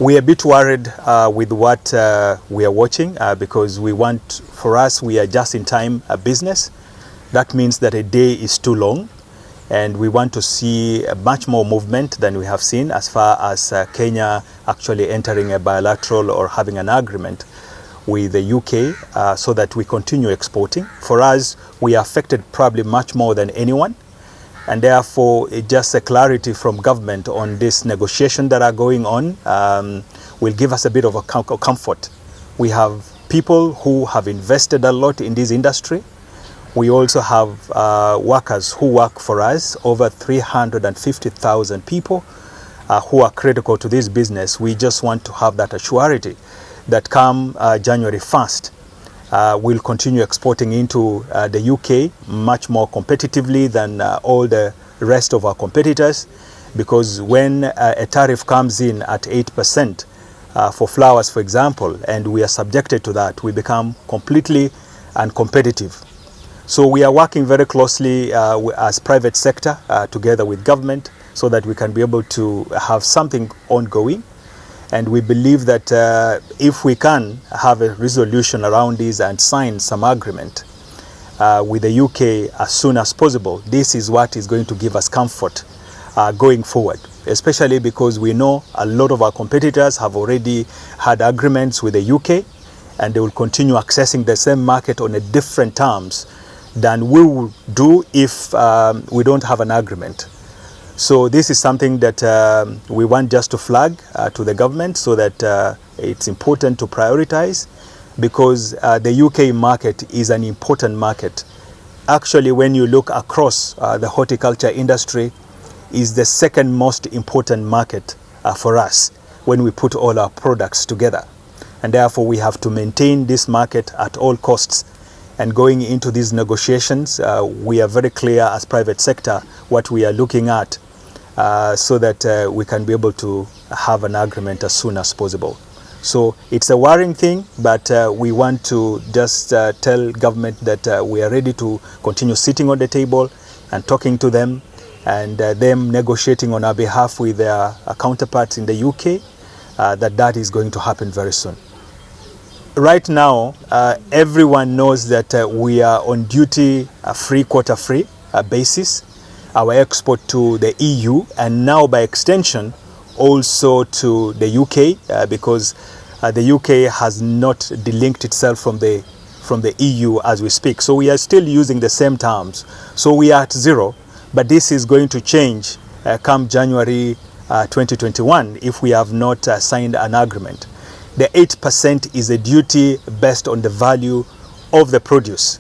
We are a bit worried with what we are watching because for us, we are just in time business. That means that a day is too long, and we want to see much more movement than we have seen as far as Kenya actually entering a bilateral or having an agreement with the UK so that we continue exporting. For us, we are affected probably much more than anyone, and therefore just a clarity from government on this negotiation that are going on will give us a bit of a comfort. We have people who have invested a lot in this industry. We also have workers who work for us, over 350,000 people who are critical to this business. We just want to have that assurity that come January 1st, we'll continue exporting into the UK much more competitively than all the rest of our competitors, because when a tariff comes in at 8% for flowers, for example, and we are subjected to that, we become completely uncompetitive. So we are working very closely as private sector together with government so that we can be able to have something ongoing. And we believe that if we can have a resolution around this and sign some agreement with the UK as soon as possible, this is what is going to give us comfort going forward, especially because we know a lot of our competitors have already had agreements with the UK, and they will continue accessing the same market on a different terms than we will do if we don't have an agreement. So this is something that we want just to flag to the government, so that it's important to prioritize, because the UK market is an important market. Actually, when you look across the horticulture industry, is the second most important market for us when we put all our products together. And therefore we have to maintain this market at all costs. And going into these negotiations, we are very clear as private sector what we are looking at, so that we can be able to have an agreement as soon as possible. So it's a worrying thing, but we want to just tell government that we are ready to continue sitting on the table and talking to them, and them negotiating on our behalf with their counterparts in the UK, that is going to happen very soon. Right now, everyone knows that we are on duty free, quota free basis. Our export to the EU, and now by extension also to the UK, because the UK has not delinked itself from the EU as we speak. So we are still using the same terms. So we are at zero, but this is going to change come January 2021 if we have not signed an agreement. The 8% is a duty based on the value of the produce.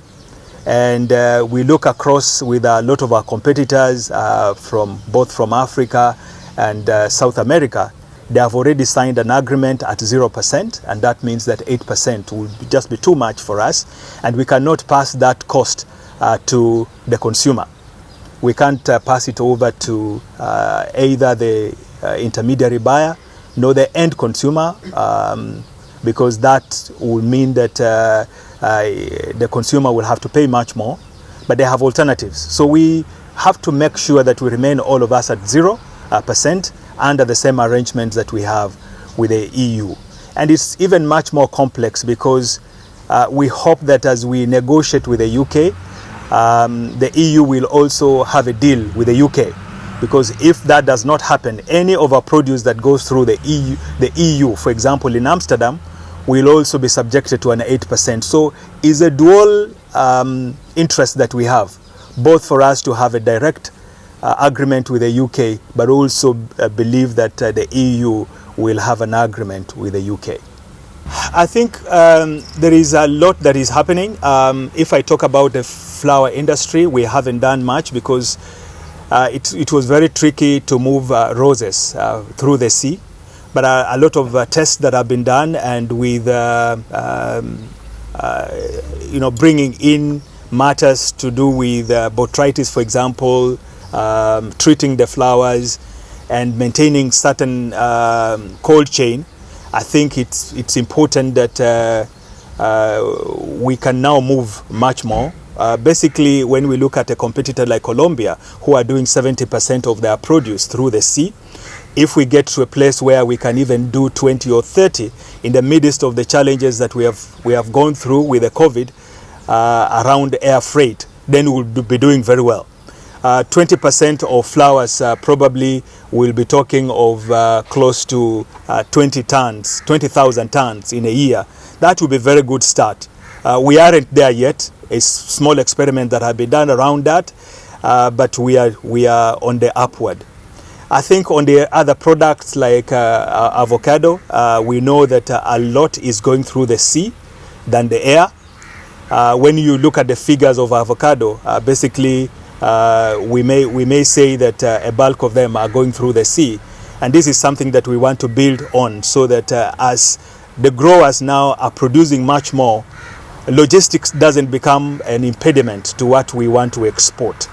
And we look across with a lot of our competitors both from Africa and South America. They have already signed an agreement at 0%, and that means that 8% will just be too much for us, and we cannot pass that cost to the consumer. We can't pass it over to either the intermediary buyer nor the end consumer, because that will mean that the consumer will have to pay much more, but they have alternatives. So we have to make sure that we remain, all of us, at 0% under the same arrangements that we have with the EU. And it's even much more complex, because we hope that as we negotiate with the UK, the EU will also have a deal with the UK. Because if that does not happen, any of our produce that goes through the EU, for example, in Amsterdam, will also be subjected to an 8%. So it's a dual interest that we have, both for us to have a direct agreement with the UK, but also believe that the EU will have an agreement with the UK. I think there is a lot that is happening. If I talk about the flower industry, we haven't done much, because it was very tricky to move roses through the sea, but a lot of tests that have been done, and with bringing in matters to do with botrytis, for example, treating the flowers and maintaining certain cold chain. I think it's important that we can now move much more. Basically, when we look at a competitor like Colombia, who are doing 70% of their produce through the sea, if we get to a place where we can even do 20 or 30 in the midst of the challenges that we have gone through with the COVID around air freight, then we'll be doing very well. 20% of flowers probably we'll be talking of close to 20,000 tons in a year. That will be a very good start. We aren't there yet. A small experiment that has been done around that, but we are on the upward. I think on the other products like avocado, we know that a lot is going through the sea than the air. When you look at the figures of avocado, basically we may say that a bulk of them are going through the sea, and this is something that we want to build on, so that as the growers now are producing much more, logistics doesn't become an impediment to what we want to export.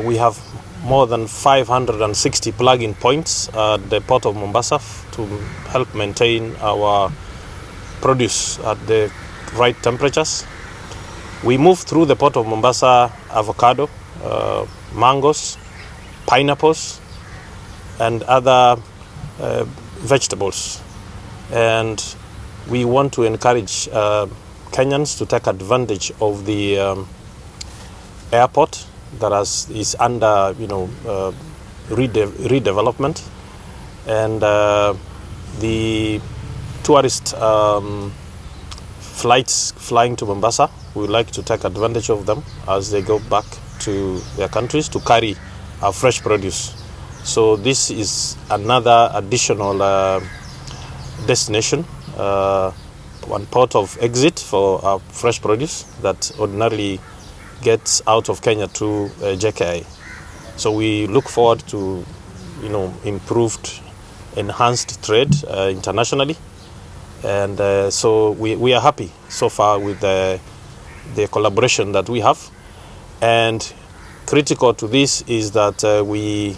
We have more than 560 plug-in points at the port of Mombasa to help maintain our produce at the right temperatures. We move through the port of Mombasa avocado, mangoes, pineapples, and other vegetables. And we want to encourage Kenyans to take advantage of the airport that is under redevelopment, and the tourist flights flying to Mombasa. We would like to take advantage of them as they go back to their countries to carry our fresh produce. So this is another additional destination, one port of exit for our fresh produce that ordinarily gets out of Kenya to JKI. So we look forward to improved, enhanced trade internationally, and so we are happy so far with the collaboration that we have. And critical to this is that we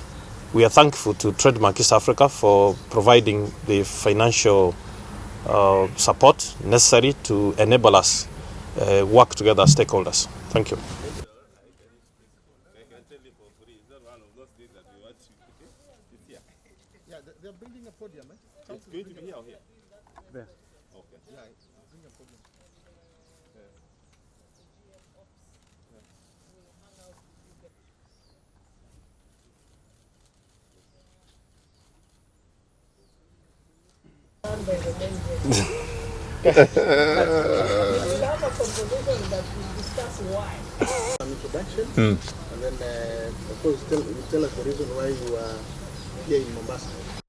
are thankful to Trademark East Africa for providing the financial support necessary to enable us work together as stakeholders. Thank you. Yeah, they're building a podium, eh? It's going to be here or here? There. Okay. Yeah, it's building a podium. We'll have a conversation that will discuss why. An introduction, and then of course tell us the reason why you are here in Mombasa.